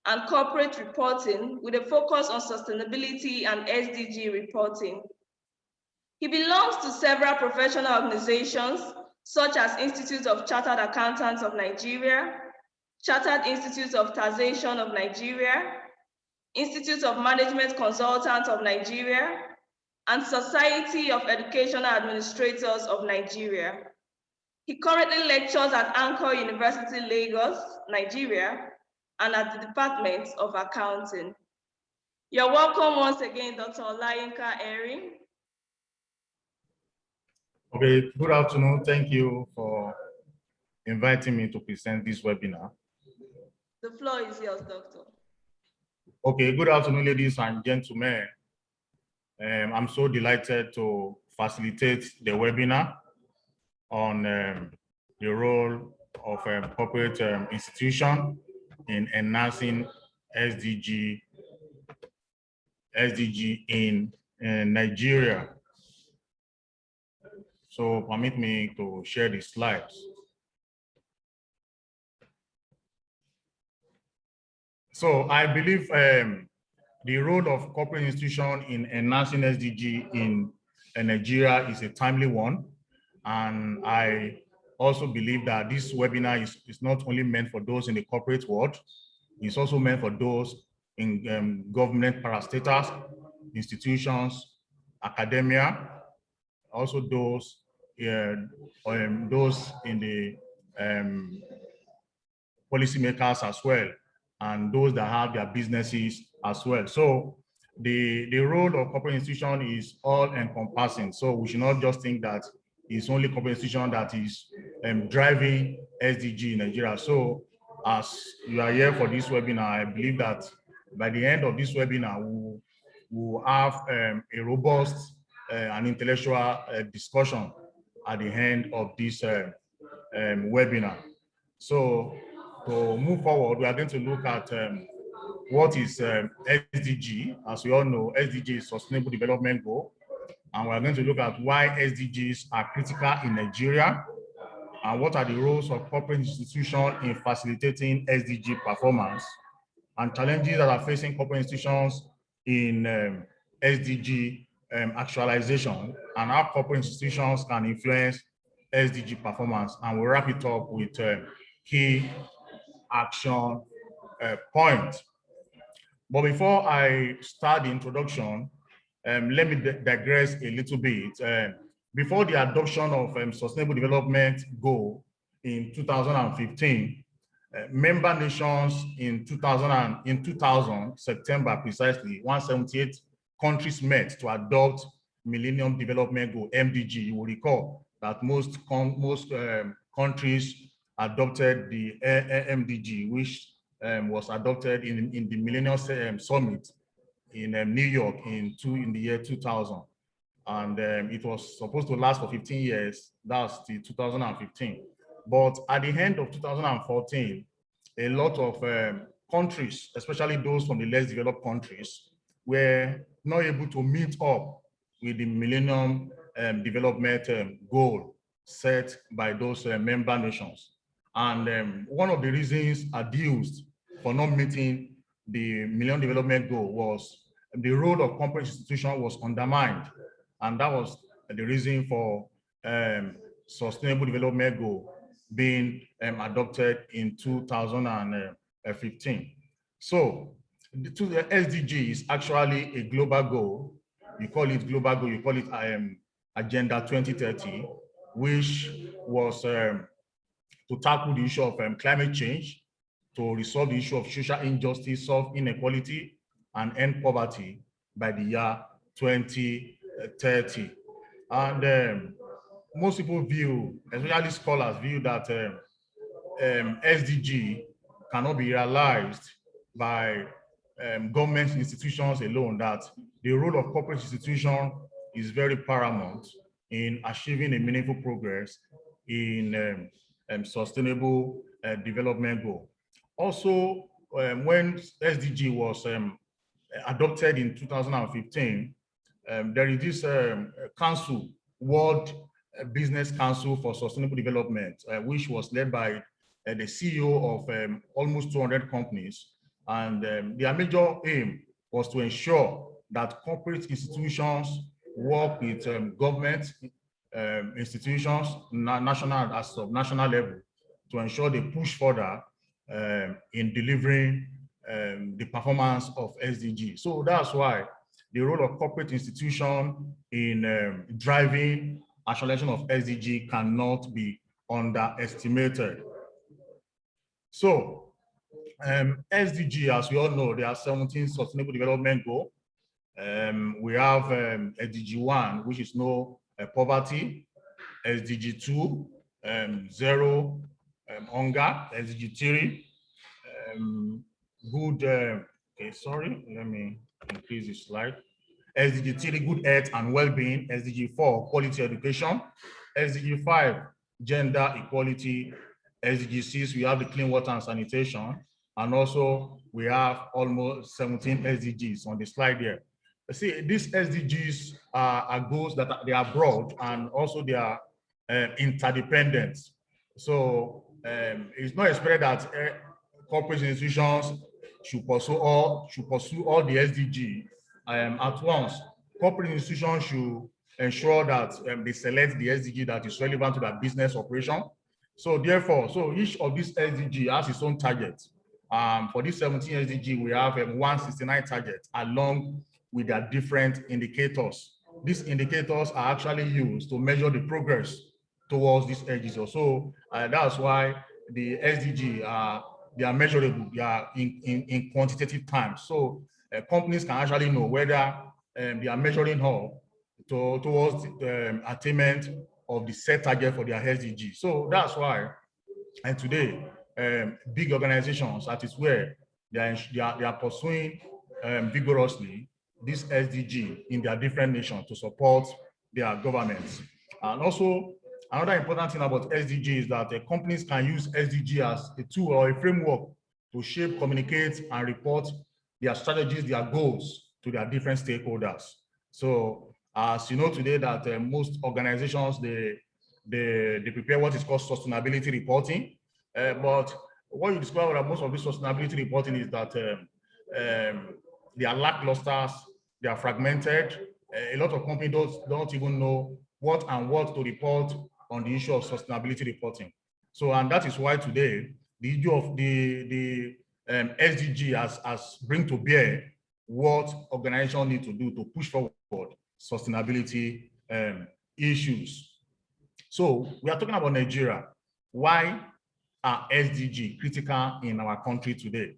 and corporate reporting with a focus on sustainability and SDG reporting. He belongs to several professional organizations such as Institute of Chartered Accountants of Nigeria, Chartered Institute of Taxation of Nigeria, Institute of Management Consultants of Nigeria, and Society of Educational Administrators of Nigeria. He currently lectures at Anchor University, Lagos, Nigeria, and at the Department of Accounting. You're welcome once again, Dr. Olayinka Erin. Okay, good afternoon. Thank you for inviting me to present this webinar. The floor is yours, Doctor. Okay, good afternoon, ladies and gentlemen. I'm so delighted to facilitate the webinar on the role of corporate institution in enhancing SDG in Nigeria. So permit me to share the slides. So I believe the role of corporate institution in enhancing SDG in Nigeria is a timely one. And I also believe that this webinar is not only meant for those in the corporate world, it's also meant for those in government parastatals, institutions, academia, also those in the policymakers as well, and those that have their businesses as well. So the role of corporate institution is all encompassing. So we should not just think that it's only corporate institution that is driving SDG in Nigeria. So as you are here for this webinar, I believe that by the end of this webinar, we'll have a robust and intellectual discussion at the end of this webinar. So to move forward, we are going to look at what is SDG. As we all know, SDG is Sustainable Development Goal. And we are going to look at why SDGs are critical in Nigeria and what are the roles of corporate institutions in facilitating SDG performance and challenges that are facing corporate institutions in SDG actualization and how corporate institutions can influence SDG performance. And we'll wrap it up with key action point. But before I start the introduction, let me digress a little bit. Before the adoption of Sustainable Development Goal in 2015, member nations in 2000, September precisely, 178 countries met to adopt Millennium Development Goal, MDG. You will recall that most countries adopted the MDG, which was adopted in the Millennium Summit in New York in the year 2000. And it was supposed to last for 15 years. That's the 2015. But at the end of 2014, a lot of countries, especially those from the less developed countries, were not able to meet up with the Millennium Development Goal set by those member nations. And one of the reasons adduced for not meeting the Millennium Development Goal was the role of corporate institutions was undermined. And that was the reason for Sustainable Development Goal being adopted in 2015. So the SDG is actually a global goal. You call it global goal, you call it Agenda 2030, which was to tackle the issue of climate change, to resolve the issue of social injustice, solve inequality, and end poverty by the year 2030. And most people view, especially scholars view that SDG cannot be realized by government institutions alone, that the role of corporate institutions is very paramount in achieving a meaningful progress in sustainable development goal. Also, when SDG was adopted in 2015, there is this council, World Business Council for Sustainable Development, which was led by the CEO of almost 200 companies. And their major aim was to ensure that corporate institutions work with government institutions, national at sub-national level, to ensure they push further in delivering the performance of SDG. So that's why the role of corporate institution in driving actualization of SDG cannot be underestimated. So SDG, as we all know, there are 17 Sustainable Development Goals. We have SDG 1, which is no poverty, SDG 2, zero hunger, SDG 3, good, okay, sorry, let me increase this slide. SDG 3, good health and well-being. SDG 4, quality education. SDG 5, gender equality. SDG 6, we have the clean water and sanitation. And also we have almost 17 SDGs on the slide here. See, these SDGs are goals that they are broad and also they are interdependent. So it's not expected that corporate institutions should pursue all the SDG at once. Corporate institutions should ensure that they select the SDG that is relevant to their business operation. So therefore, so each of these SDG has its own target. For this 17 SDG, we have 169 targets along with their different indicators. These indicators are actually used to measure the progress towards these SDGs. So that's why the SDG they are measurable, they are in quantitative terms. So companies can actually know whether they are measuring up towards the attainment of the set target for their SDG. So that's why, and today, big organizations at its where they are pursuing vigorously this SDG in their different nations to support their governments. And also, another important thing about SDG is that companies can use SDG as a tool or a framework to shape, communicate, and report their strategies, their goals to their different stakeholders. So, as you know today that most organizations, they prepare what is called sustainability reporting. But what you discover about most of this sustainability reporting is that they are lackluster, they are fragmented. A lot of companies don't even know what to report on the issue of sustainability reporting. So, and that is why today the issue of the SDG has bring to bear what organizations need to do to push forward sustainability issues. So we are talking about Nigeria. Why are SDG critical in our country today?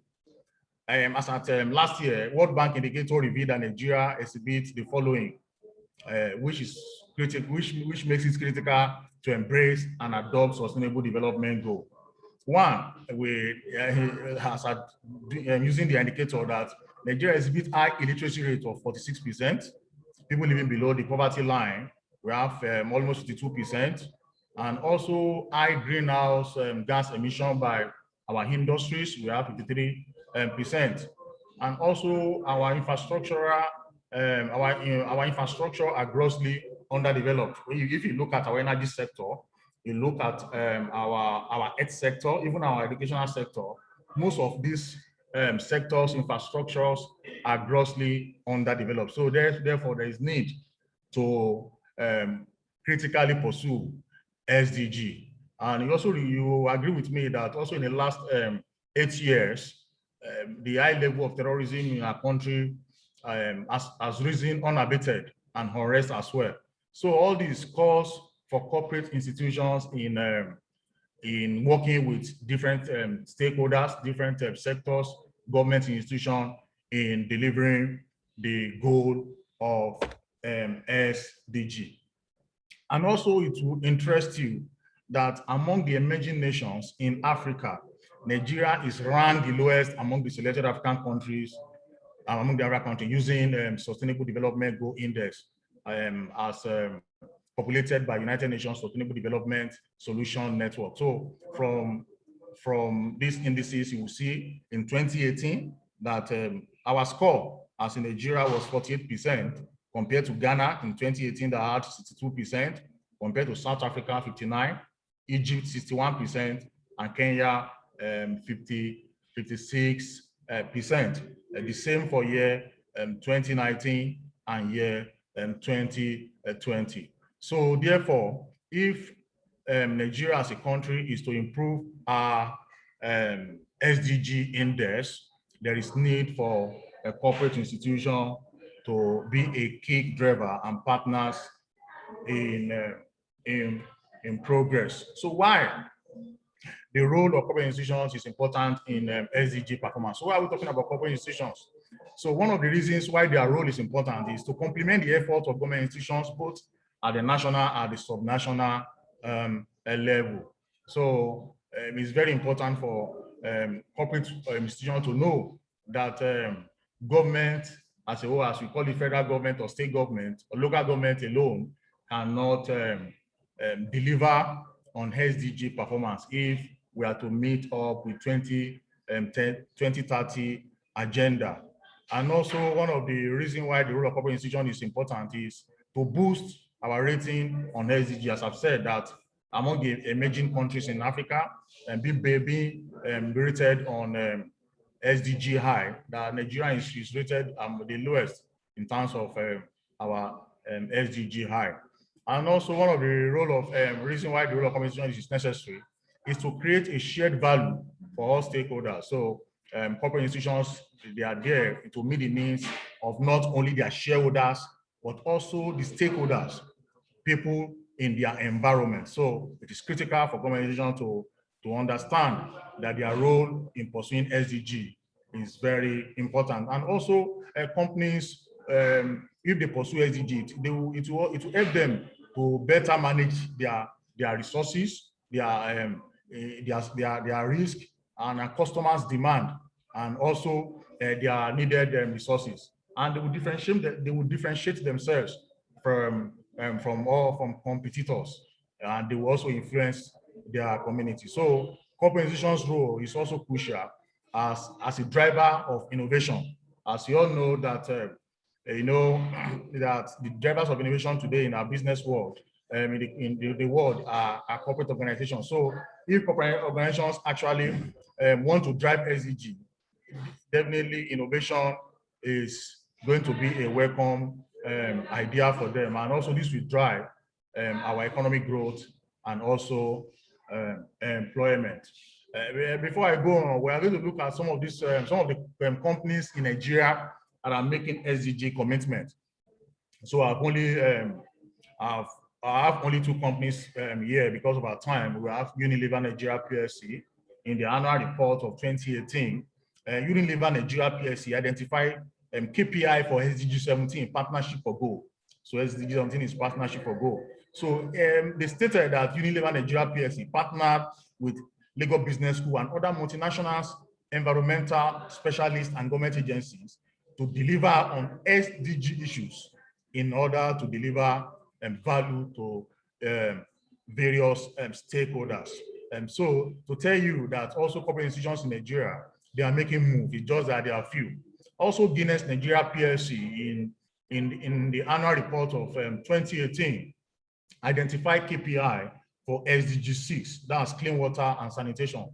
As at last year, World Bank indicator revealed that Nigeria exhibits the following, which makes it critical to embrace and adopt sustainable development goal. One, using the indicator that Nigeria exhibits high illiteracy rate of 46%, people living below the poverty line, we have almost 52%, and also high greenhouse gas emission by our industries, we have 53%, and also our infrastructure are grossly underdeveloped. If you look at our energy sector, you look at our health sector, even our educational sector, most of these sectors, infrastructures are grossly underdeveloped. So therefore, there is need to critically pursue SDG. And you agree with me that also in the last 8 years, the high level of terrorism in our country has risen unabated and unrest as well. So all these calls for corporate institutions in working with different stakeholders, different sectors, government institutions in delivering the goal of SDG. And also it would interest you that among the emerging nations in Africa, Nigeria is ranked the lowest among the selected African countries, among the African countries using Sustainable Development Goal Index as populated by United Nations Sustainable Development Solution Network. So from these indices, you will see in 2018 that our score as in Nigeria was 48%, compared to Ghana in 2018 that had 62%, compared to South Africa 59%, Egypt 61%, and Kenya 56%. percent. The same for year 2019 and year 2020. So therefore, if Nigeria as a country is to improve our SDG index, there is need for a corporate institution to be a key driver and partners in, in progress. So why the role of corporate institutions is important in SDG performance? So why are we talking about corporate institutions? So one of the reasons why their role is important is to complement the efforts of government institutions, both at the national and the subnational level. So it's very important for corporate institutions to know that government as a whole, as we call it, federal government or state government or local government alone cannot deliver on SDG performance if we are to meet up with 2030 agenda. And also one of the reasons why the role of corporate institution is important is to boost our rating on SDG. As I've said, that among the emerging countries in Africa and being rated on SDG high, that Nigeria is rated the lowest in terms of our SDG high. And also one of the reason why the role of corporate institution is necessary is to create a shared value for all stakeholders. So corporate institutions, they are there to meet the needs of not only their shareholders, but also the stakeholders, people in their environment. So it is critical for government institutions to understand that their role in pursuing SDG is very important. And also companies, if they pursue SDG, it will help them to better manage their resources, their risk, and customers' demand, and also their needed resources. And they will differentiate themselves from competitors, and they will also influence their community. So corporate institutions' role is also crucial as a driver of innovation. As you all know that that the drivers of innovation today in our business world, in the world, are corporate organizations. So if corporate organizations actually want to drive SDG, definitely innovation is going to be a welcome idea for them. And also this will drive our economic growth and also employment. Before I go on, we are going to look at some of the companies in Nigeria that are making SDG commitments. So I have only two companies here because of our time. We have Unilever Nigeria PLC. In the annual report of 2018, Unilever Nigeria PLC identified KPI for SDG 17, partnership for goal. So SDG 17 is partnership for goal. So they stated that Unilever Nigeria PLC partnered with Lagos Business School and other multinationals, environmental specialists, and government agencies to deliver on SDG issues in order to deliver value to various stakeholders. So to tell you that also corporate institutions in Nigeria, they are making moves. It's just that there are few. Also Guinness Nigeria PLC in the annual report of 2018 identified KPI for SDG 6, that's clean water and sanitation,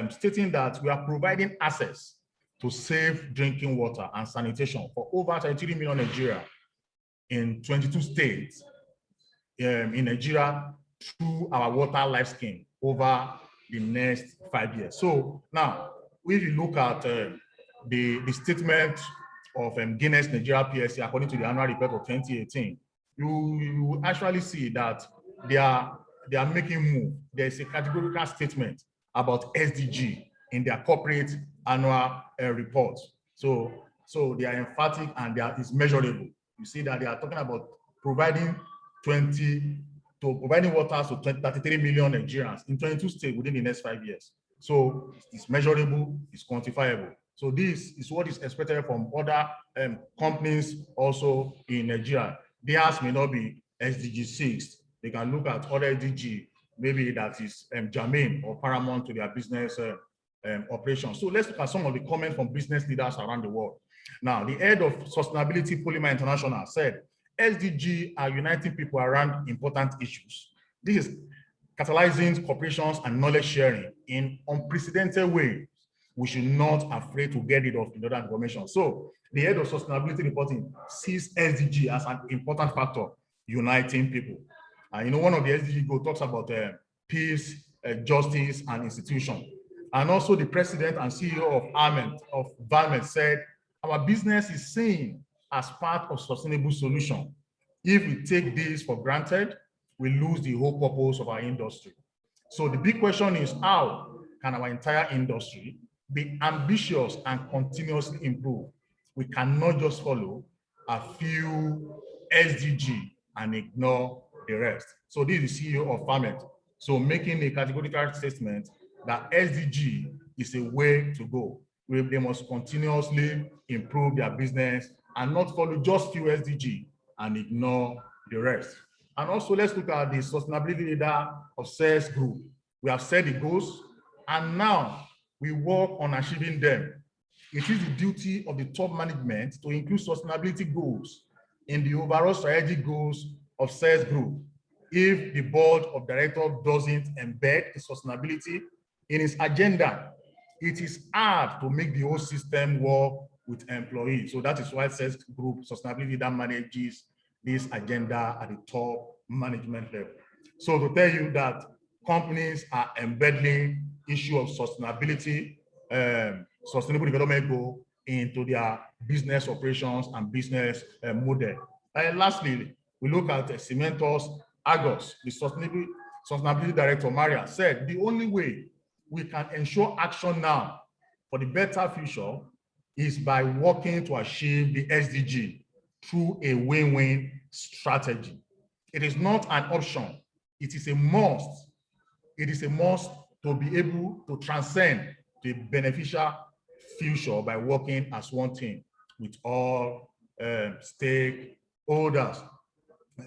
stating that we are providing access to safe drinking water and sanitation for over 33 million Nigeria in 22 states in Nigeria through our water life scheme over the next 5 years. So now, if you look at the statement of Guinness Nigeria PLC according to the annual report of 2018, you actually see that they are making move. There's a categorical statement about SDG in their corporate annual report. So they are emphatic and it's measurable. You see that they are talking about providing water to 33 million Nigerians in 22 states within the next 5 years. So it's measurable, it's quantifiable. So this is what is expected from other companies also in Nigeria. Theirs may not be SDG 6. They can look at other SDG, maybe that is germane or paramount to their business operations. So let's look at some of the comments from business leaders around the world. Now, the head of Sustainability Polymer International said, SDG are uniting people around important issues. This is catalyzing cooperations and knowledge sharing in unprecedented way. we should not afraid to get rid of redundant information. So the head of sustainability reporting sees SDG as an important factor uniting people. And one of the SDG goals talks about peace, justice, and institution. And also the president and CEO of Valmet said, our business is seen as part of sustainable solution. If we take this for granted, we lose the whole purpose of our industry. So the big question is, how can our entire industry be ambitious and continuously improve? We cannot just follow a few SDG and ignore the rest. So this is the CEO of Valmet. So making a categorical statement that SDG is a way to go. They must continuously improve their business and not follow just few SDG and ignore the rest. And also let's look at the sustainability leader of SES Group. We have set the goals and now we work on achieving them. It is the duty of the top management to include sustainability goals in the overall strategic goals of SES Group. If the board of directors doesn't embed the sustainability in its agenda, it is hard to make the whole system work with employees. So that is why SES Group sustainability that manages this agenda at the top management level. So to tell you that companies are embedding issue of sustainability, sustainable development goal into their business operations and business model. And lastly, we look at Cementos Argos, the sustainability director, Maria, said the only way we can ensure action now for the better future is by working to achieve the SDG through a win-win strategy. It is not an option, it is a must. It is a must to be able to transcend the beneficial future by working as one team with all stakeholders.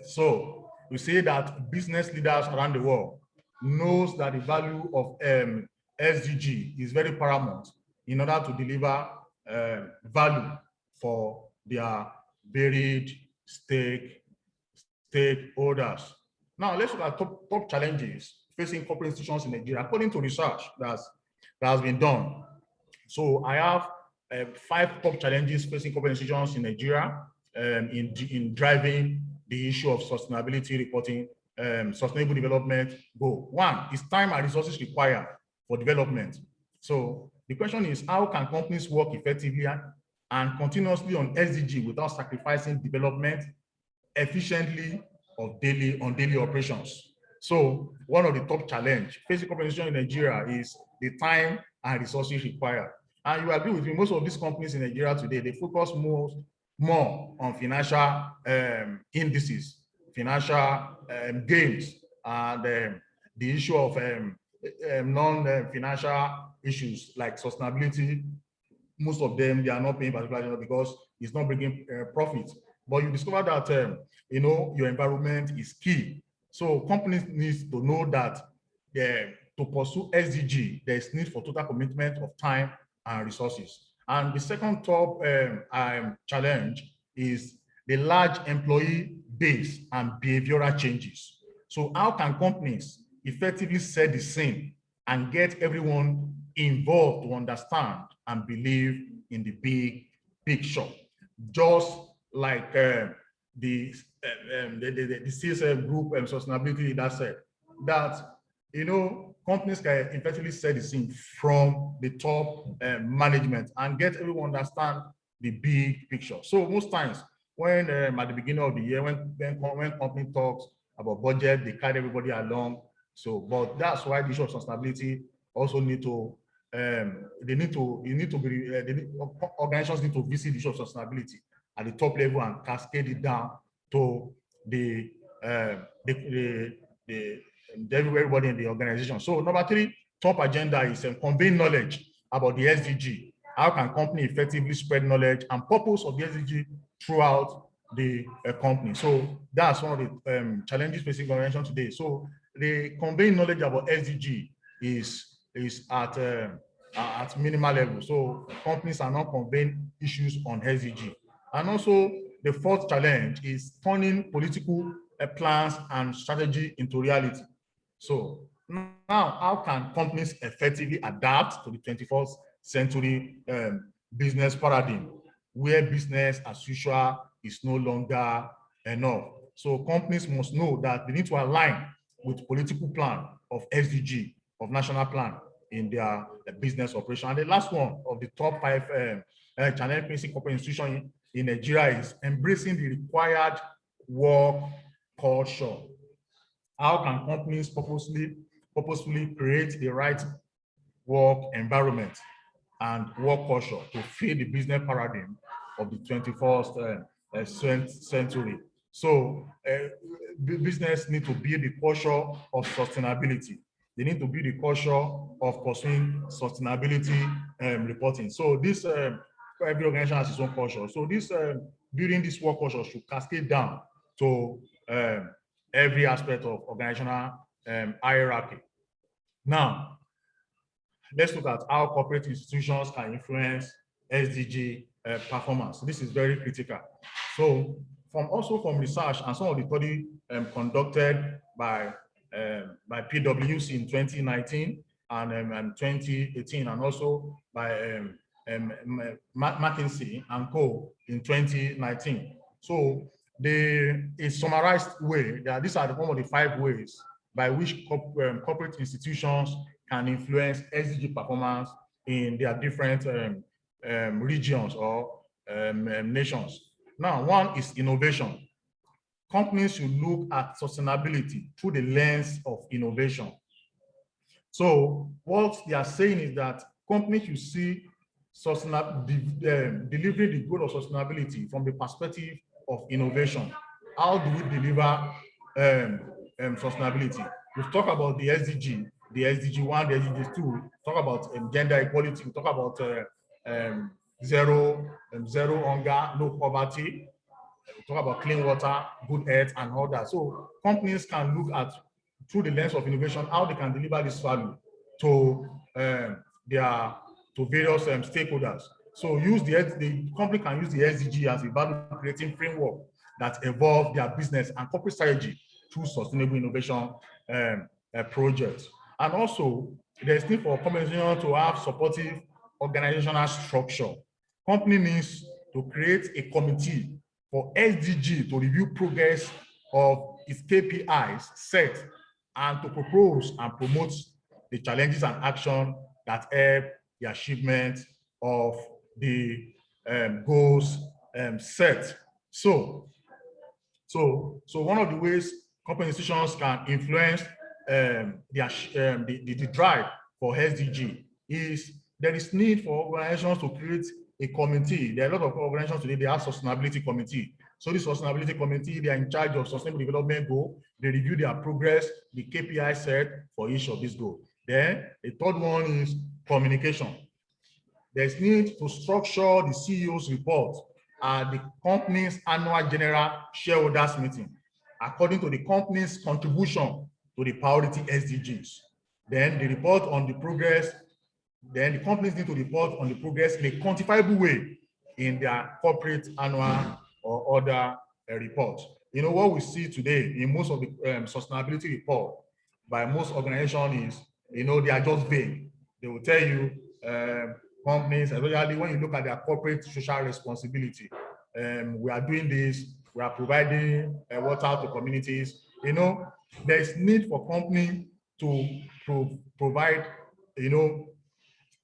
So we say that business leaders around the world knows that the value of SDG is very paramount in order to deliver value for their varied stakeholders. Now let's look at top challenges facing corporate institutions in Nigeria, according to research that has been done. So I have 5 top challenges facing corporate institutions in Nigeria in driving the issue of sustainability reporting, sustainable development goal. 1 is time and resources required for development. So the question is, how can companies work effectively and continuously on SDG without sacrificing development efficiently on daily operations? So one of the top challenge facing corporate institutions in Nigeria is the time and resources required. And you agree with me, most of these companies in Nigeria today, they focus more on financial indices, financial gains, and the issue of non-financial issues like sustainability. Most of them, they are not paying particularly because it's not bringing profit. But you discover that your environment is key. So companies need to know that to pursue SDG, there is need for total commitment of time and resources. And the second top challenge is the large employee base and behavioral changes. So how can companies effectively set the scene and get everyone involved to understand and believe in the big picture? Just like the CSF group and sustainability that said that companies can effectively set the scene from the top management and get everyone understand the big picture. So most times when at the beginning of the year, when company talks about budget, they carry everybody along. So, but that's why the issue of sustainability also organizations need to visit the issue of sustainability at the top level and cascade it down to everybody in the organization. So number 3, top agenda is conveying knowledge about the SDG. How can company effectively spread knowledge and purpose of the SDG throughout the company? So that's one of the challenges facing organizations today. So the conveying knowledge about SDG is at minimal level. So companies are not conveying issues on SDG. And also the 4th challenge is turning political plans and strategy into reality. So now, how can companies effectively adapt to the 21st century business paradigm, where business as usual is no longer enough. So companies must know that they need to align with political plan of SDG, of national plan in their business operation. And the last one of the top 5 challenge facing corporate institutions in Nigeria is embracing the required work culture. How can companies purposefully create the right work environment and work culture to fit the business paradigm of the 21st century? So business need to build the culture of sustainability. They need to build the culture of pursuing sustainability reporting. So this every organization has its own culture. So this building this work culture should cascade down to every aspect of organizational hierarchy. Now, let's look at how corporate institutions can influence SDG performance. This is very critical. So, from research and some of the study conducted by PwC in 2019 and 2018, and also by McKinsey and Co. in 2019. So, a summarized way that these are one of the 5 ways by which corporate institutions can influence SDG performance in their different regions or nations. Now, one is innovation. Companies should look at sustainability through the lens of innovation. So what they are saying is that companies should see delivering the goal of sustainability from the perspective of innovation. How do we deliver sustainability? We've talked about the SDG, the SDG 1, the SDG 2, talk about gender equality, we talk about zero hunger, no poverty, we talk about clean water, good health, and all that. So companies can look at, through the lens of innovation, how they can deliver this value to various stakeholders. So the company can use the SDG as a value creating framework that evolve their business and corporate strategy through sustainable innovation projects. And also, there's need for companies to have supportive organizational structure. Company needs to create a committee for SDG to review progress of its KPIs set and to propose and promote the challenges and action that help the achievement of the goals set. So one of the ways corporate institutions can influence the drive for SDG is there is need for organizations to create a committee. There are a lot of organizations today, they have sustainability committee. So this sustainability committee, they are in charge of sustainable development goal. They review their progress, the KPI set for each of these goals. Then the third one is communication. There's need to structure the CEO's report at the company's annual general shareholders meeting according to the company's contribution to the priority SDGs. Then the report on the progress, then the companies need to report on the progress in a quantifiable way in their corporate annual or other reports. You know, what we see today in most of the sustainability report by most organizations is, you know, they are just vague. They will tell you companies, especially when you look at their corporate social responsibility, we are doing this, we are providing water to communities. You know, there is need for company to provide, you know,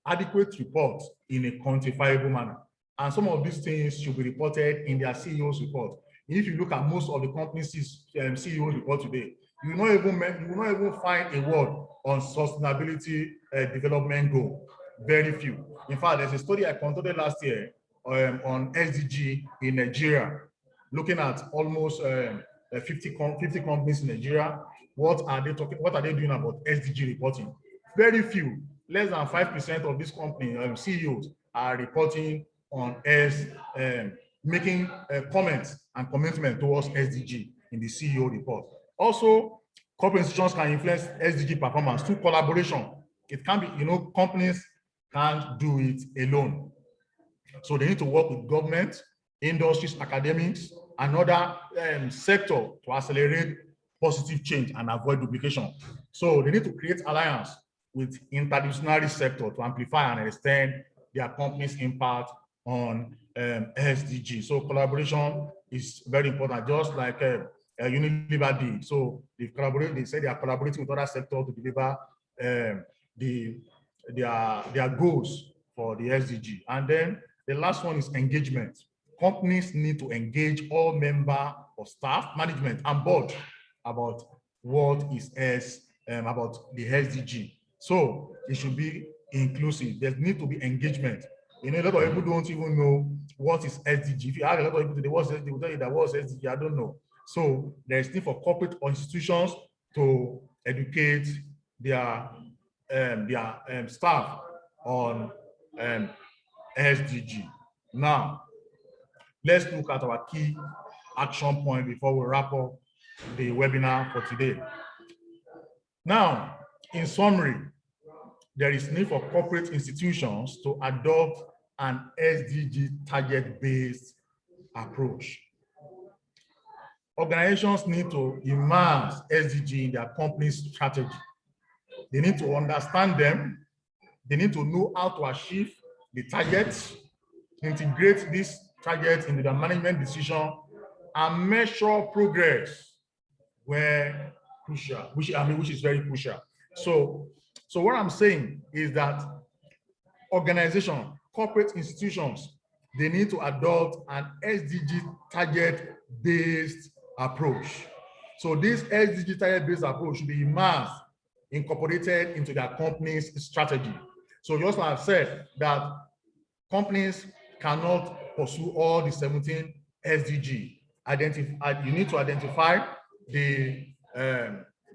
adequate reports in a quantifiable manner. And some of these things should be reported in their CEO's report. If you look at most of the company's CEO report today, you will not even find a word on sustainability development goal. Very few. In fact, there's a study I conducted last year on SDG in Nigeria, looking at almost 50 companies in Nigeria. What are they doing about SDG reporting? Very few. Less than 5% of this company CEOs are reporting on making comments and commitment towards SDG in the CEO report. Also, corporate institutions can influence SDG performance through collaboration. It can be, you know, companies can't do it alone. So they need to work with government, industries, academics, and other sector to accelerate positive change and avoid duplication. So they need to create alliance with interdisciplinary sector to amplify and extend their company's impact on SDG. So collaboration is very important, just like Unilever did. So they say they are collaborating with other sectors to deliver their goals for the SDG. And then the last one is engagement. Companies need to engage all member of staff, management, and board about what is about the SDG. So it should be inclusive. There need to be engagement. You know, a lot of people don't even know what is SDG. If you ask a lot of people today, what's SDG, they will tell you that what's SDG, I don't know. So there is need for corporate or institutions to educate their staff on SDG. Now, let's look at our key action point before we wrap up the webinar for today. Now, in summary, there is need for corporate institutions to adopt an SDG target-based approach. Organizations need to immerse SDG in their company's strategy. They need to understand them. They need to know how to achieve the targets, integrate these targets into their management decision, and measure progress where crucial, which is very crucial. So what I'm saying is that organizations, corporate institutions, they need to adopt an SDG target-based approach. So this SDG target-based approach should be immersed, incorporated into their company's strategy. So just like I've said, that companies cannot pursue all the 17 SDG. You need to identify the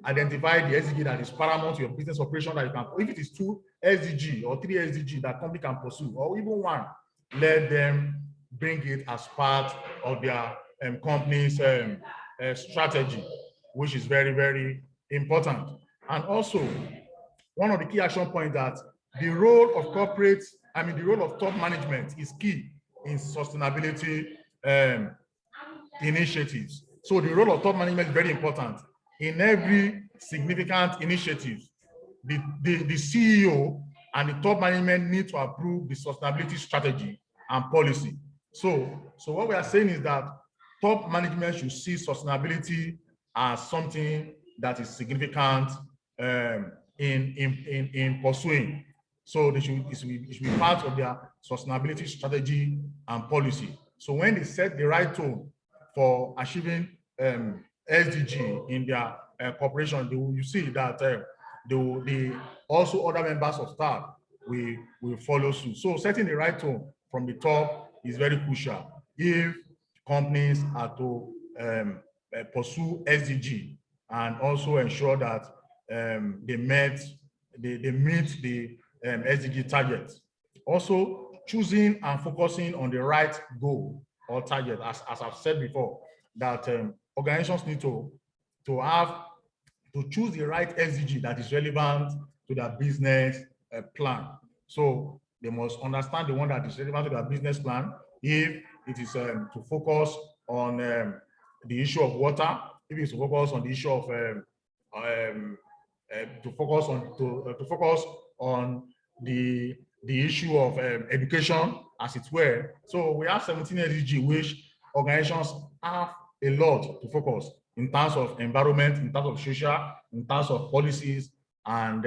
SDG that is paramount to your business operation that you can, if it is 2 SDG or 3 SDG that company can pursue, or even 1, let them bring it as part of their company's strategy, which is very, very important. And also, one of the key action points that the role of the role of top management is key in sustainability initiatives. So the role of top management is very important. In every significant initiative, the CEO and the top management need to approve the sustainability strategy and policy. So what we are saying is that top management should see sustainability as something that is significant in pursuing. So it should be part of their sustainability strategy and policy. So when they set the right tone for achieving SDG in their corporation, you see that also other members of staff will follow suit. So setting the right tone from the top is very crucial if companies are to pursue SDG and also ensure that they meet the SDG targets. Also, choosing and focusing on the right goal or target, as I've said before, that organizations need to choose the right SDG that is relevant to their business plan. So they must understand the one that is relevant to their business plan. If it is to focus on the issue of water, if it's to focus on the issue of to focus on the issue of education, as it were. So we have 17 SDG, which organizations have a lot to focus in terms of environment, in terms of social, in terms of policies, and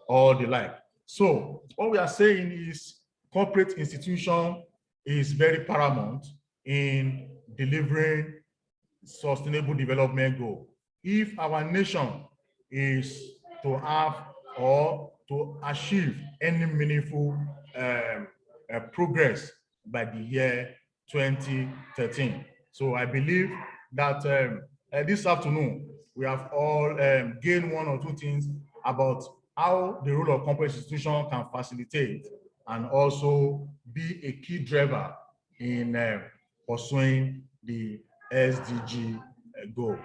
all the like. So what we are saying is corporate institution is very paramount in delivering sustainable development goal. If our nation is to have or to achieve any meaningful progress by the year 2013. So I believe that this afternoon, we have all gained 1 or 2 things about how the role of corporate institution can facilitate and also be a key driver in pursuing the SDG goal.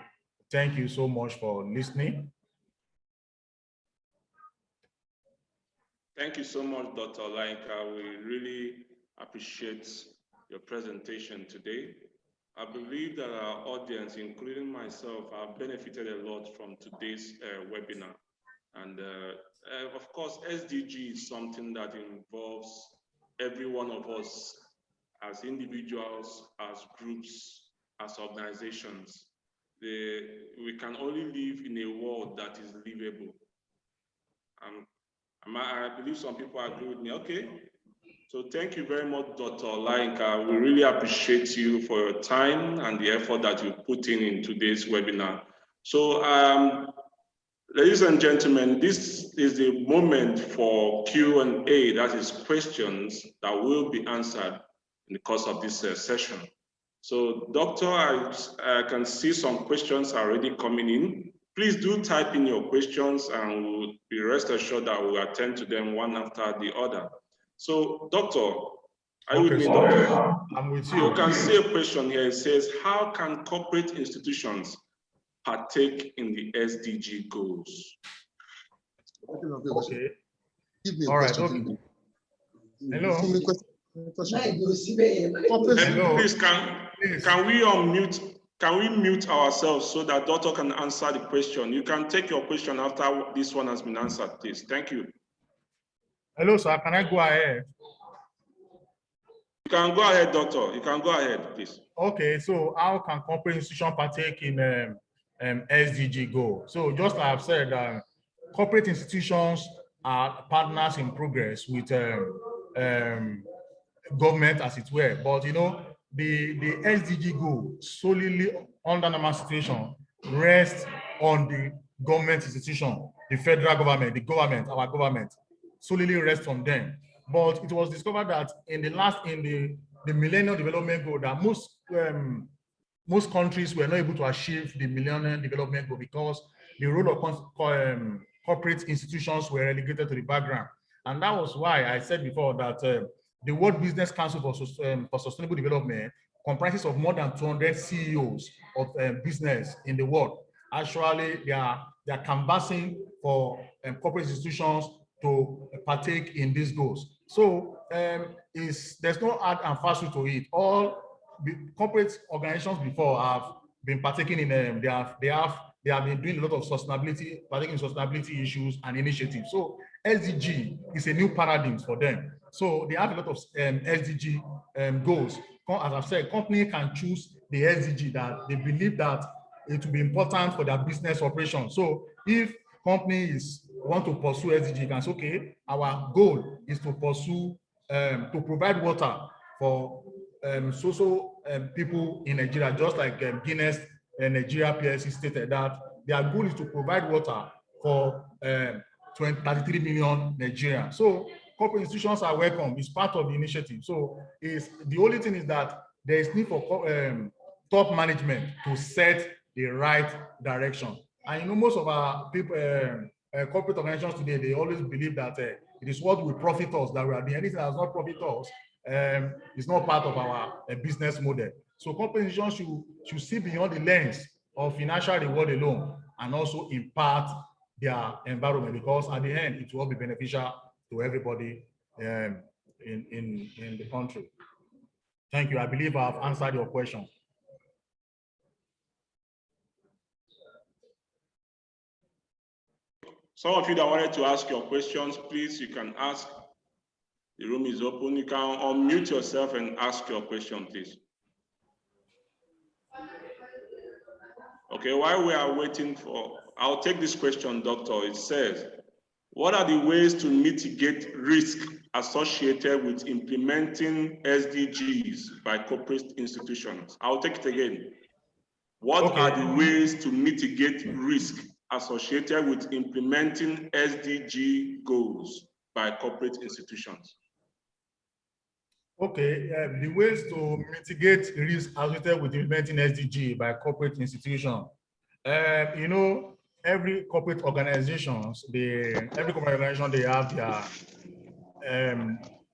Thank you so much for listening. Thank you so much, Dr. Olainka. We really appreciate your presentation today. I believe that our audience, including myself, have benefited a lot from today's webinar. And of course, SDG is something that involves every one of us, as individuals, as groups, as organizations. We can only live in a world that is livable. I believe some people agree with me. Okay. So thank you very much, Dr. Olainka. We really appreciate you for your time and the effort that you put in today's webinar. So ladies and gentlemen, this is the moment for Q&A, that is questions that will be answered in the course of this session. So Doctor, I can see some questions already coming in. Please do type in your questions and we'll be rest assured that we'll attend to them one after the other. So Doctor, are you with me, Doctor? I'm with you. You can see a question here. It says, how can corporate institutions partake in the SDG goals? Okay. Give me a All right. question. Okay. Hello. Please, can we mute ourselves so that Doctor can answer the question? You can take your question after this one has been answered, please. Thank you. Hello, sir. Can I go ahead? You can go ahead, Doctor. You can go ahead, please. Okay. So how can corporate institutions partake in SDG goal? So just like I've said, corporate institutions are partners in progress with government, as it were. But you know, the SDG goal solely under normal situation rests on the government institution, the federal government, our government, solely rests on them. But it was discovered that in the Millennium Development Goal, that most countries were not able to achieve the Millennium Development Goal because the role of corporate institutions were relegated to the background. And that was why I said before that the World Business Council for Sustainable Development comprises of more than 200 CEOs of business in the world. Actually, they are canvassing for corporate institutions to partake in these goals. So there's no hard and fast rule to it. All the corporate organizations before have been partaking in them. They have been doing a lot of sustainability, partaking in sustainability issues and initiatives. So SDG is a new paradigm for them. So they have a lot of SDG goals. As I've said, company can choose the SDG that they believe that it will be important for their business operation. So if companies want to pursue SDG, you can say, okay, our goal is to pursue, to provide water for people in Nigeria, just like Guinness Nigeria PLC stated that their goal is to provide water for 33 million Nigerians. So corporate institutions are welcome. It's part of the initiative. So the only thing is that there is need for top management to set the right direction. And you know, most of our people, corporate organizations today, they always believe that it is what will profit us, that we are doing. Anything that does not profit us is not part of our business model. So corporate institutions should see beyond the lens of financial reward alone and also impact their environment, because at the end, it will be beneficial to everybody in the country. Thank you. I believe I've answered your question. Some of you that wanted to ask your questions, please, you can ask. The room is open. You can unmute yourself and ask your question, please. Okay, while we are waiting I'll take this question, Doctor. It says, what are the ways to mitigate risk associated with implementing SDGs by corporate institutions? I'll take it again. What are the ways to mitigate risk associated with implementing SDG goals by corporate institutions? Okay, the ways to mitigate risk associated with implementing SDG by corporate institutions. You know, every corporate organization, they have their,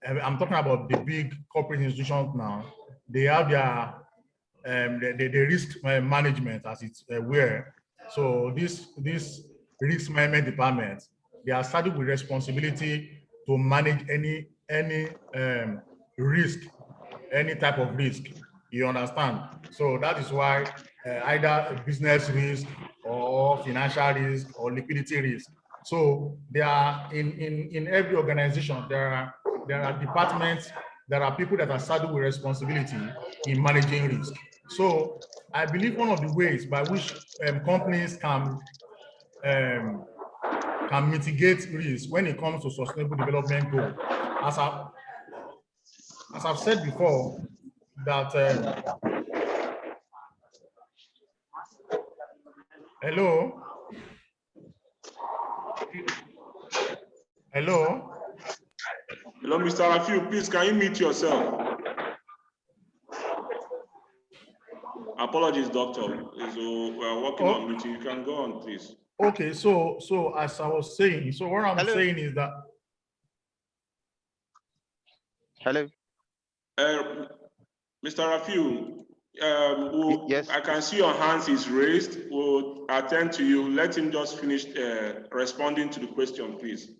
I'm talking about the big corporate institutions now, they have their the risk management, as it's were. So this risk management department, they are saddled with responsibility to manage any risk, any type of risk. You understand? So that is why either a business risk or financial risk or liquidity risk. So there are in every organization there are departments there are people that are saddled with responsibility in managing risk. So I believe one of the ways by which companies can mitigate risk when it comes to sustainable development goal, as I've said before, that hello. Hello? Hello, Mr. Rafiu, please, can you mute yourself? Apologies, doctor. So we're working on muting. You can go on, please. Okay, so as I was saying, so what I'm saying is that. Hello. Mr. Rafiu, yes. I can see your hands is raised. We'll attend to you. Let him just finish responding to the question, please.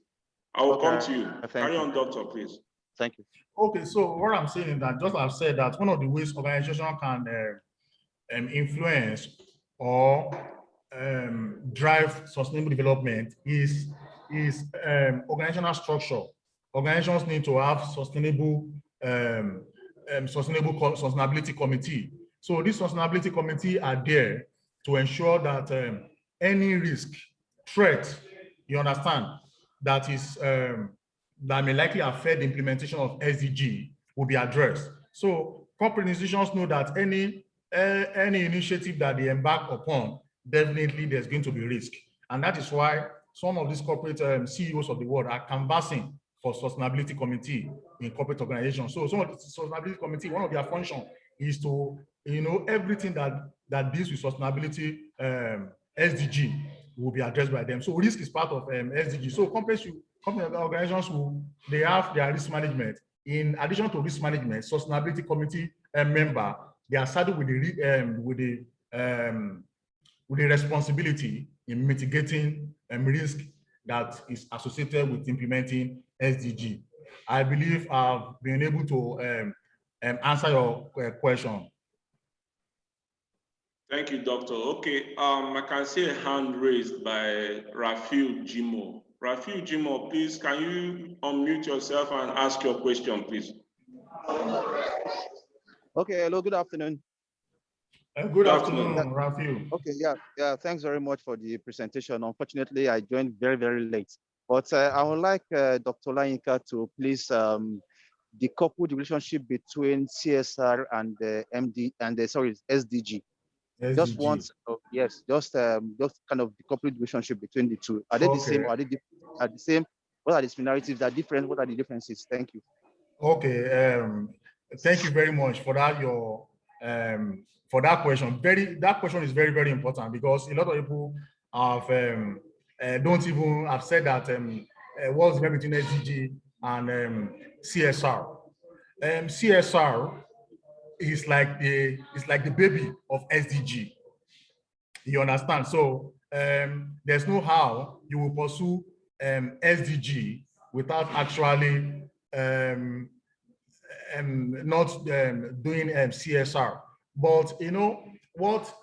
I will come to you. Carry on, doctor, please. Thank you. Okay, so what I'm saying is that, just like I've said, that one of the ways organization can influence or drive sustainable development is organizational structure. Organizations need to have sustainability committee. So this sustainability committee are there to ensure that any risk, threat, you understand, that is that may likely affect the implementation of SDG will be addressed. So corporate institutions know that any initiative that they embark upon, definitely there's going to be risk. And that is why some of these corporate CEOs of the world are canvassing for sustainability committee in corporate organizations. So some of the sustainability committee, one of their function is to, everything that deals with sustainability SDG will be addressed by them. So risk is part of SDG. So company organizations they have their risk management. In addition to risk management, sustainability committee member, they are saddled with the responsibility in mitigating risk that is associated with implementing SDG. I believe I've been able to answer your question. Thank you, doctor. Okay, I can see a hand raised by Rafiu Jimo. Rafiu Jimo, please, can you unmute yourself and ask your question, please? Okay, hello, good afternoon. Good afternoon, Rafiu. Okay, yeah, thanks very much for the presentation. Unfortunately, I joined very, very late. But I would like Dr. Olayinka to please decouple the relationship between CSR and the SDG. SDG. Just once, yes, just kind of decouple the relationship between the two. Are they the same? Or are they are the same? What are the similarities? That different? What are the differences? Thank you. Okay, thank you very much for that. For that question. That question is very, very important, because a lot of people have don't even have said that what's the difference between SDG and CSR. CSR is like the baby of SDG. You understand? So there's no how you will pursue SDG without actually not doing CSR. But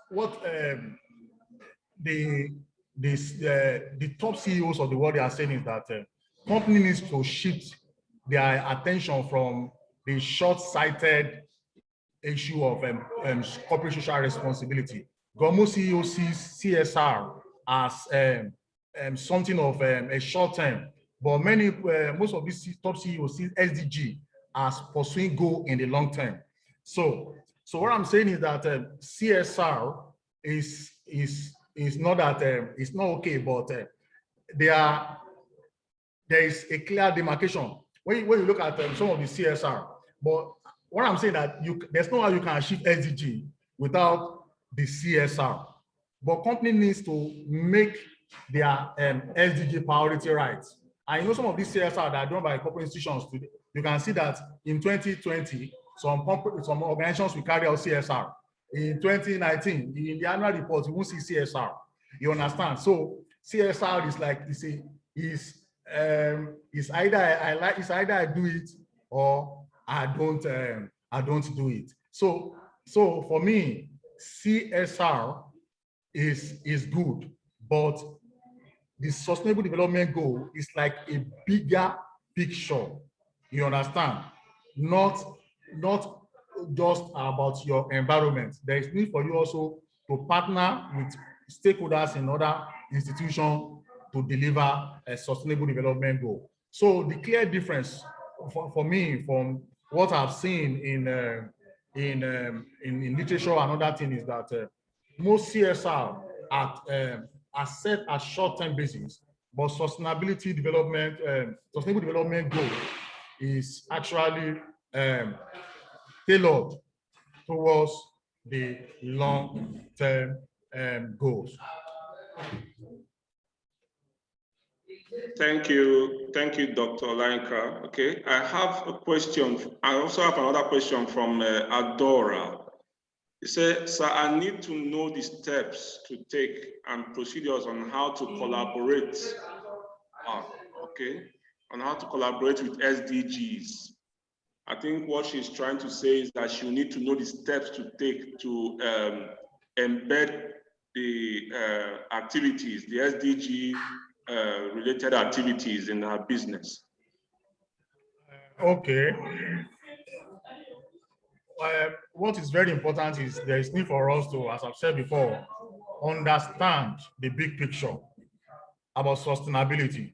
what the top CEOs of the world are saying is that company needs to shift their attention from the short-sighted issue of corporate social responsibility. Most CEO sees CSR as something of a short term, but most of these top CEOs see SDG as pursuing goal in the long term. So what I'm saying is that CSR is not that it's not okay, but there is a clear demarcation when you look at some of the CSR. But what I'm saying that there's no how you can achieve SDG without the CSR. But company needs to make their SDG priority right. And some of these CSR that are done by corporate institutions today, you can see that in 2020, some organizations will carry out CSR. In 2019, in the annual report, you won't see CSR. You understand? So CSR is like it's either I do it or I don't do it. So for me, CSR is good, but the sustainable development goal is like a bigger picture. You understand? not just about your environment. There is need for you also to partner with stakeholders in other institutions to deliver a sustainable development goal. So the clear difference for me from what I've seen in literature and other things is that most CSR are set at short-term basis, but sustainable development goal is actually tailored towards the long-term goals. Thank you, Dr. Olayinka. Okay, I have a question. I also have another question from Adora. He said, "Sir, I need to know the steps to take and procedures on how to collaborate." Okay, on how to collaborate with SDGs. I think what she's trying to say is that she'll need to know the steps to take to embed the activities, the SDG related activities in her business. Okay. What is very important is there is need for us to, as I've said before, understand the big picture about sustainability.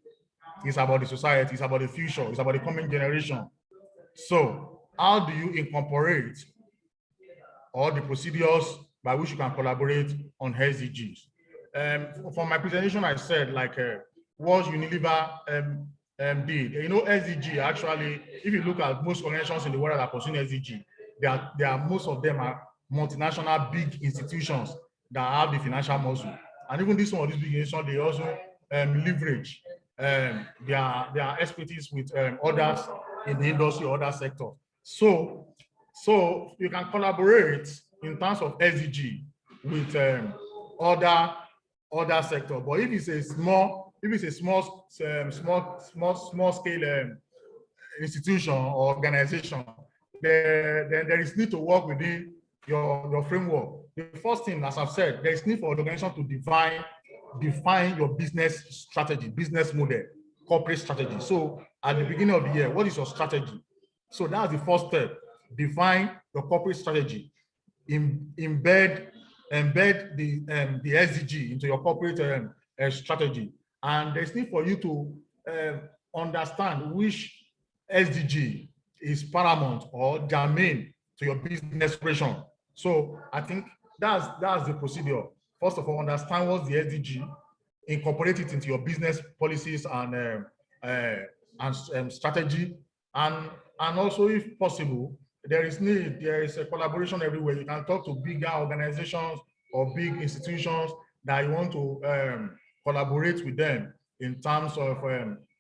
It's about the society, it's about the future, it's about the coming generation. So how do you incorporate all the procedures by which you can collaborate on SDGs? For my presentation, I said what Unilever did. You know, SDG actually, if you look at most organizations in the world that are pursuing SDG, they are most of them are multinational big institutions that have the financial muscle. And even this one of these big institutions, they also leverage their expertise with others in the industry, other sectors. So you can collaborate in terms of SDG with other sectors. But if it's a small scale institution or organization, then there is need to work within your framework. The first thing, as I've said, there is need for the organization to define your business strategy, business model, corporate strategy. So at the beginning of the year, what is your strategy? So that's the first step. Define your corporate strategy. Embed the SDG into your corporate strategy. And there's need for you to understand which SDG is paramount or germane to your business operation. So I think that's the procedure. First of all, understand what's the SDG, incorporate it into your business policies and strategy, and also, if possible, there is a collaboration everywhere. You can talk to bigger organizations or big institutions that you want to collaborate with them in terms of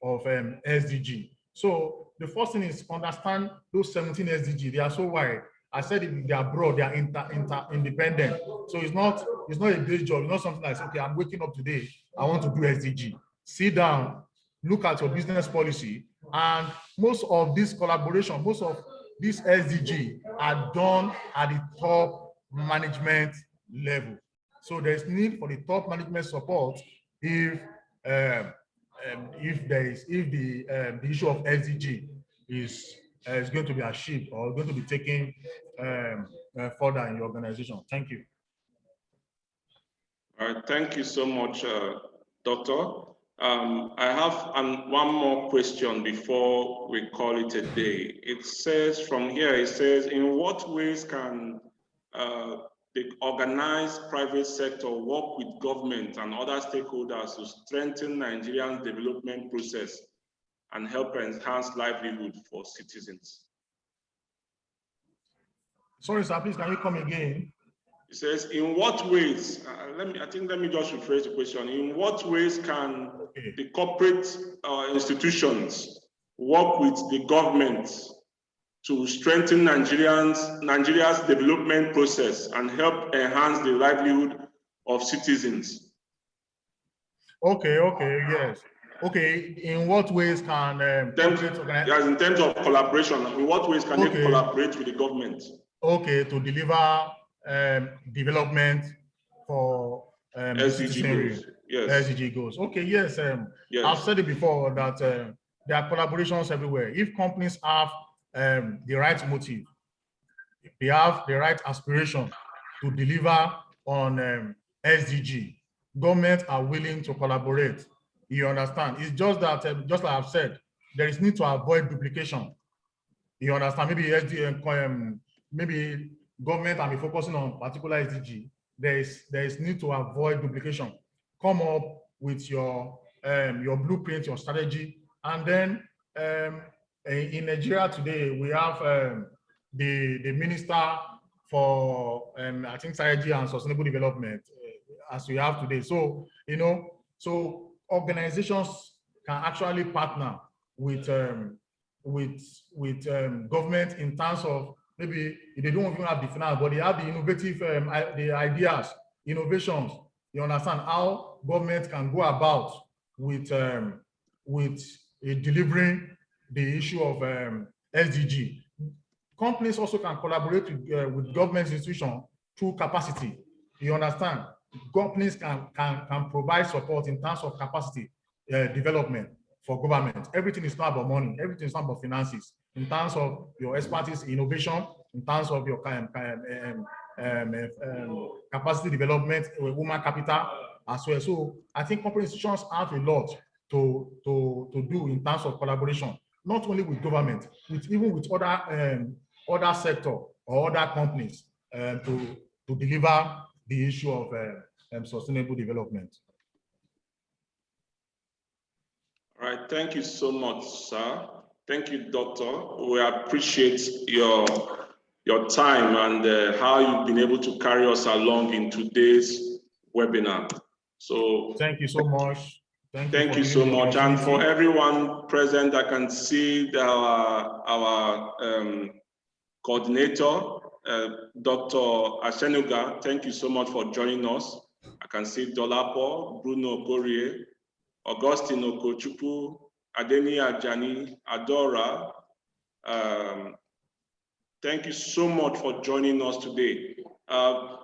SDG. So the first thing is understand those 17 SDG. They are so wide. I said if they are broad, they are independent. So it's not a day job. It's not something like, okay, I'm waking up today, I want to do SDG. Sit down, look at your business policy, and most of this collaboration, most of these SDG are done at the top management level. So there's need for the top management support if the issue of SDG is going to be achieved or going to be taken further in your organization. Thank you. All right, thank you so much, Doctor. I have one more question before we call it a day. It says from here, in what ways can the organized private sector work with government and other stakeholders to strengthen Nigeria's development process and help enhance livelihood for citizens? Sorry, sir, please, can you come again? It says, in what ways, let me just rephrase the question. In what ways can the corporate institutions work with the government to strengthen Nigeria's development process and help enhance the livelihood of citizens? Okay, yes. Okay, in what ways can in terms of collaboration, in what ways can they collaborate with the government? Okay, to deliver development for SDG goals. Yes. SDG goals. Okay, yes. I've said it before that there are collaborations everywhere. If companies have the right motive. They have the right aspiration to deliver on SDG. Governments are willing to collaborate. You understand? It's just that, just like I've said, there is need to avoid duplication. You understand? Maybe government can be focusing on particular SDG. There is need to avoid duplication. Come up with your blueprint, your strategy, and then in Nigeria today we have the minister for I think strategy and sustainable development as we have today. So so organizations can actually partner with government in terms of maybe they don't even have the finance, but they have the innovative the ideas, innovations. You understand how government can go about with delivering the issue of SDG. Companies also can collaborate with government institutions through capacity. You understand? Companies can provide support in terms of capacity development for government. Everything is not about money. Everything is not about finances. In terms of your expertise, innovation, in terms of your capacity development, human capital as well. So I think corporate institutions have a lot to do in terms of collaboration, not only with government, even with other sector or other companies to deliver the issue of sustainable development. All right, thank you so much, sir. Thank you, Doctor. We appreciate your time and how you've been able to carry us along in today's webinar. So thank you so much. Thank you so much. And for everyone present, I can see that our coordinator, Dr. Asenuga, thank you so much for joining us. I can see Dolapo, Bruno Gorie, Augustine Okochukwu, Adeni Ajani, Adora. Thank you so much for joining us today.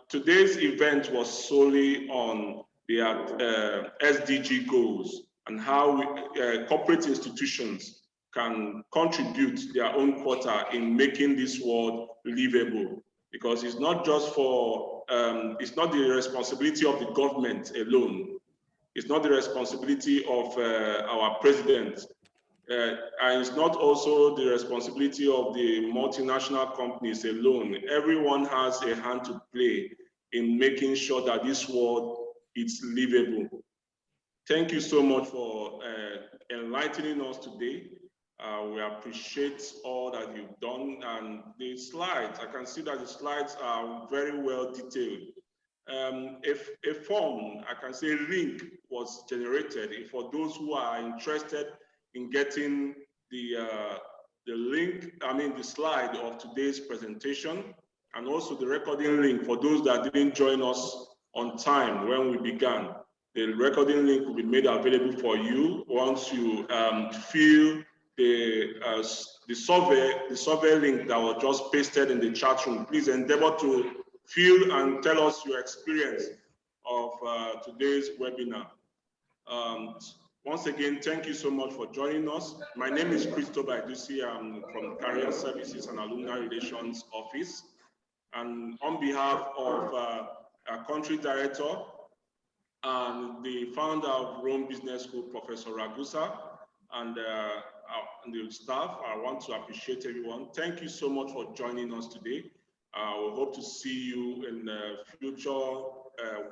Today's event was solely on the SDG goals and how corporate institutions can contribute their own quota in making this world livable. Because it's not just for, it's not the responsibility of the government alone. It's not the responsibility of our president. And it's not also the responsibility of the multinational companies alone. Everyone has a hand to play in making sure that this world is livable. Thank you so much for enlightening us today. We appreciate all that you've done, and the slides, I can see that the slides are very well detailed. If a form, I can say link was generated for those who are interested in getting the link, the slide of today's presentation, and also the recording link for those that didn't join us on time when we began. The recording link will be made available for you once you fill the survey link that was just pasted in the chat room. Please endeavor to fill and tell us your experience of today's webinar. Once again, thank you so much for joining us. My name is Christopher Idusi. I'm from Career Services and Alumni Relations Office. And on behalf of our country director and the founder of Rome Business School, Professor Ragusa, and the staff, I want to appreciate everyone. Thank you so much for joining us today. We hope to see you in the future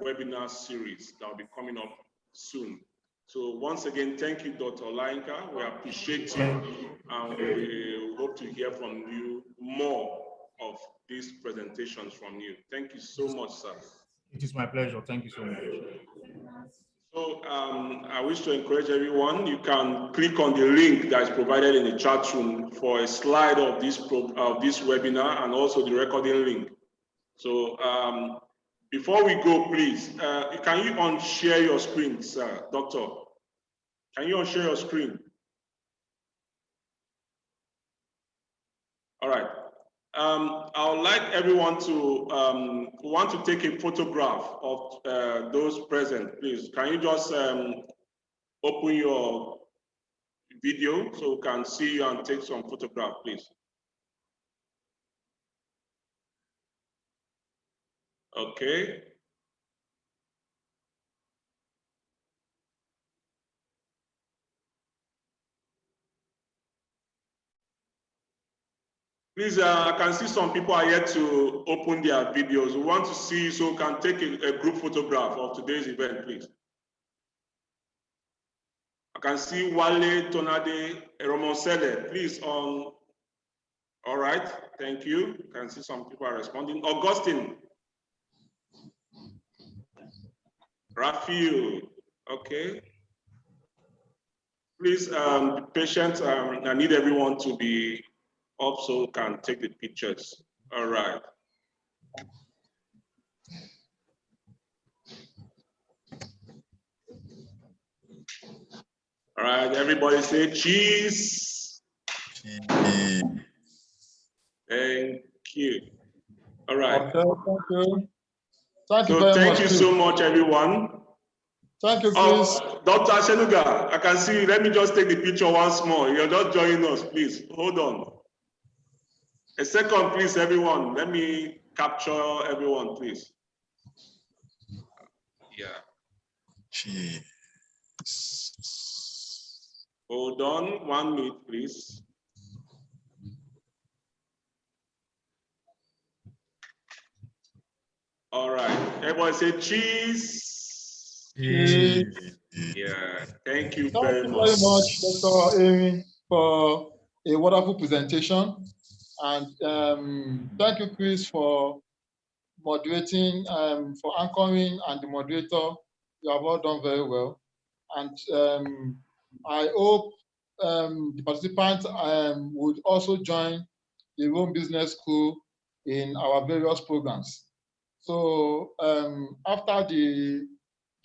webinar series that will be coming up soon. So once again, thank you, Dr. Olainka. We appreciate you, and we hope to hear from you more of these presentations from you. Thank you so much, sir. It is my pleasure. Thank you so much. So I wish to encourage everyone, you can click on the link that is provided in the chat room for a slide of this webinar and also the recording link. So before we go, please, can you unshare your screen, sir, Doctor? Can you unshare your screen? All right. I would like everyone to want to take a photograph of those present, please. Can you just open your video so we can see you and take some photograph, please? Okay. Please, I can see some people are yet to open their videos. We want to see, so we can take a group photograph of today's event, please. I can see Wale, Tonade, Romosele, please on. All right, thank you. I can see some people are responding. Augustine. Rafiu, okay. Please be patient. I need everyone to be up so we can take the pictures. All right. All right, everybody say cheese. Thank you. All right. Okay, thank you. Thank you So very thank much. you so much, everyone. Thank you, Chris. Dr. Shenuga, I can see you. Let me just take the picture once more. You're just joining us, please. Hold on. A second, please, everyone. Let me capture everyone, please. Yeah. Cheers. Hold on 1 minute, please. All right. Everybody say cheese. Cheers. Yeah. Thank you Thank very you much. very much, Dr. Amy, for a wonderful presentation. And thank you, Chris, for moderating, for anchoring, and the moderator. You have all done very well. And I hope the participants would also join the Rome Business School in our various programs. So after the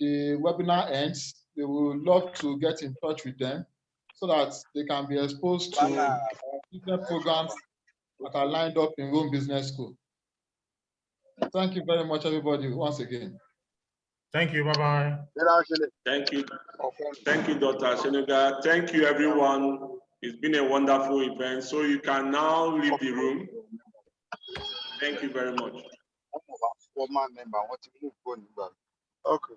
webinar ends, they would love to get in touch with them so that they can be exposed to our different programs that are lined up in Rome Business School. Thank you very much, everybody, once again. Thank you. Bye-bye. Thank you. Thank you, Dr. Shenuga. Thank you, everyone. It's been a wonderful event. So you can now leave the room. Thank you very much. Okay.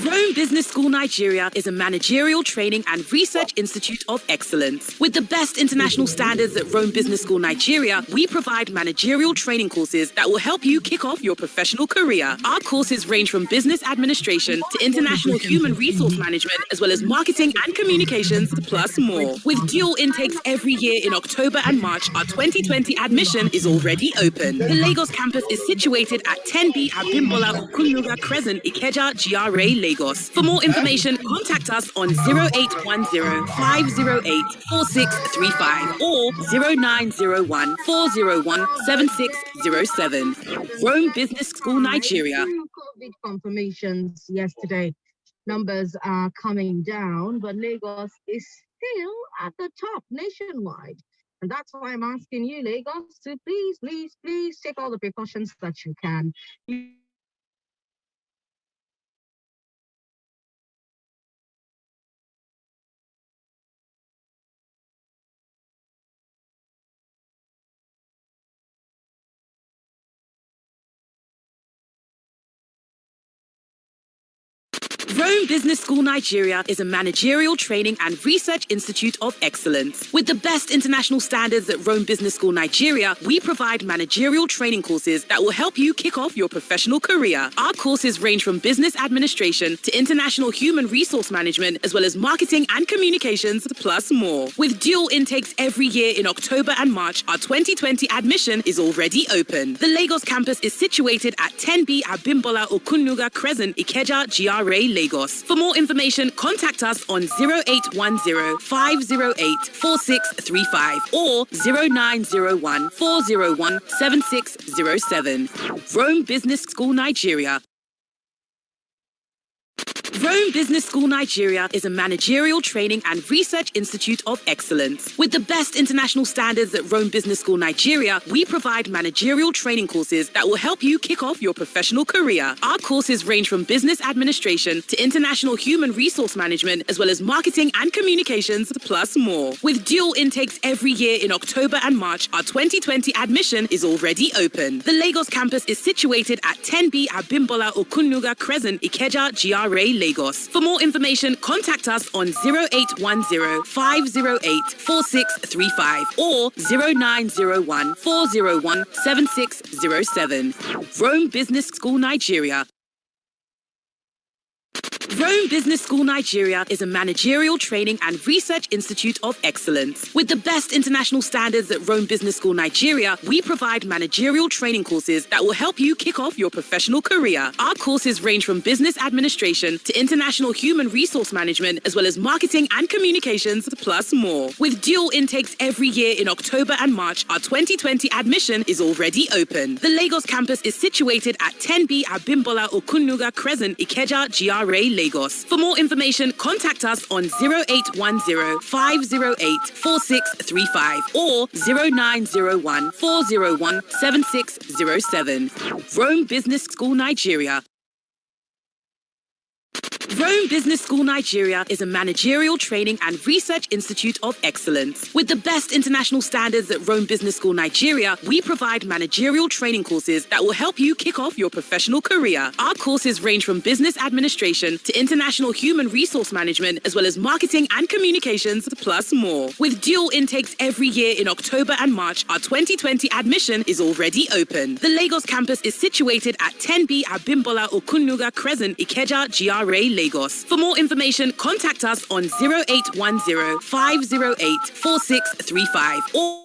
Rome Business School Nigeria is a managerial training and research institute of excellence. With the best international standards at Rome Business School Nigeria, we provide managerial training courses that will help you kick off your professional career. Our courses range from business administration to international human resource management, as well as marketing and communications, plus more. With dual intakes every year in October and March, our 2020 admission is already open. The Lagos campus is situated at 10B Abimbola Okunyuga Crescent, Ikeja, GRA, Lagos. For more information, contact us on 0810-508-4635 or 0901-401-7607. Rome Business School, Nigeria. COVID confirmations yesterday. Numbers are coming down, but Lagos is still at the top nationwide. And that's why I'm asking you, Lagos, to please take all the precautions that you can. Rome Business School Nigeria is a managerial training and research institute of excellence. With the best international standards at Rome Business School Nigeria, we provide managerial training courses that will help you kick off your professional career. Our courses range from business administration to international human resource management, as well as marketing and communications, plus more. With dual intakes every year in October and March, our 2020 admission is already open. The Lagos campus is situated at 10B Abimbola Okunyuga Crescent, Ikeja, GRA, Lagos. For more information, contact us on 0810-508-4635 or 0901-401-7607. Rome Business School, Nigeria. Rome Business School Nigeria is a managerial training and research institute of excellence. With the best international standards at Rome Business School Nigeria, we provide managerial training courses that will help you kick off your professional career. Our courses range from business administration to international human resource management, as well as marketing and communications, plus more. With dual intakes every year in October and March, our 2020 admission is already open. The Lagos campus is situated at 10B Abimbola Okunnuga Crescent, Ikeja, GRA, Lagos. For more information, contact us on 0810 508 4635 or 0901 401 7607. Rome Business School Nigeria. Rome Business School Nigeria is a managerial training and research institute of excellence. With the best international standards at Rome Business School Nigeria, we provide managerial training courses that will help you kick off your professional career. Our courses range from business administration to international human resource management, as well as marketing and communications, plus more. With dual intakes every year in October and March, our 2020 admission is already open. The Lagos campus is situated at 10B Abimbola Okunnuga Crescent, Ikeja, GRA, Lagos. For more information, contact us on 0810 508 4635 or 0901 401 7607. Rome Business School Nigeria. Rome Business School Nigeria is a managerial training and research institute of excellence. With the best international standards at Rome Business School Nigeria, we provide managerial training courses that will help you kick off your professional career. Our courses range from business administration to international human resource management, as well as marketing and communications, plus more. With dual intakes every year in October and March, our 2020 admission is already open. The Lagos campus is situated at 10B Abimbola Okunnuga Crescent, Ikeja, GRA, Lagos. For more information, contact us on 0810 508 4635 or